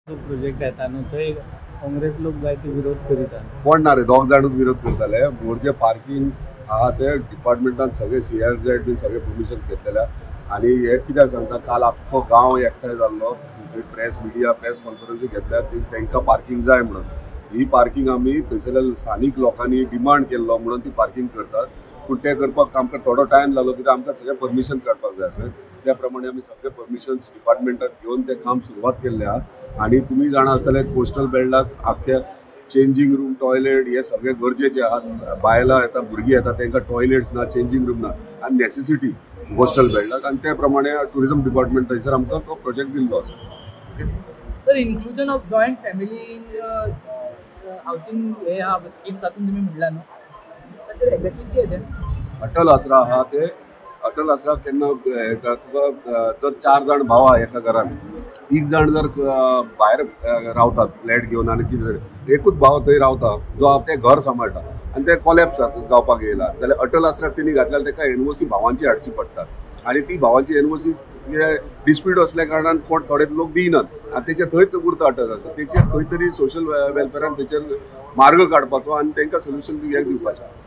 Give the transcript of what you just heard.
जो प्रोजेक्ट येता न्हू थंय काँग्रेस लोक जायते विरोध करीता। कोण ना रे, दोग जाणूच विरोध करताले। मोरचे पार्किंग आहा ते डिपार्टमेंटान सगळे CRZ बी सगळे परमिशन्स घेतलेल्या आणि हे कित्याक सांगता, काल आख्खो गांव एकठांय जाल्लो, प्रेस मिडिया प्रेस कॉन्फरन्स घेतल्या तांकां पार्किंग जाय म्हणून। ही पार्किंग आमी थंयसरल्या स्थानीक लोकांनी डिमांड केल्लो म्हणून ती पार्किंग करतात। पूण ते करपाक आमकां थोडो टायम लागलो, कित्याक आमकां सगळे परमिशन काडपाक जाय आसलें। त्या प्रमाणे आमी सगळे परमिशन्स डिपार्टमेंटान घेवन तें काम सुरवात केल्लें आहा। आनी तुमी जाणा आसतले कोस्टल बेल्टाक आख्ख्या चेंजिंग रूम टॉयलेट हे सगळे गरजेचे आहात। बायलां येता, भुरगीं येता, तांकां टॉयलेट्स ना, चेंजिंग रूम ना, आनी नेसेसिटी कोस्टल बेल्टाक। आनी त्या प्रमाणे टुरिझम डिपार्टमेंट थंयसर आमकां तो प्रोजेक्ट दिल्लो आसा। Sir, inclusion of joint family in housing हे हा स्कीम तातूंत तुमी म्हणला न्हू, तर एक्झॅक्टली कितें तें अटल आसरा आहा ते अटल आसरा केन्ना तुका जर 4 जाण भाव आहा एका घरान, तीग जाण जर भायर रावतात फ्लॅट घेवन आनी कितें एकूच भाव थंय रावता जो ते घर सांबाळटा आनी ते कॉलेप्स जावपाक येयला, जाल्यार अटल आसराक तेणी घातल्यार ताका NOC भावांची हाडची पडटा। आनी ती भावांची NOC डिस्प्यूट असल्या कारणान कोण थोडे लोक दिनात आनी तेचे थंयच उरता अटल आसरा। तेचेर खंय तरी सोशल वेलफेरान तेचेर मार्ग काडपाचो आनी तांकां सोल्युशन दिवपाचें।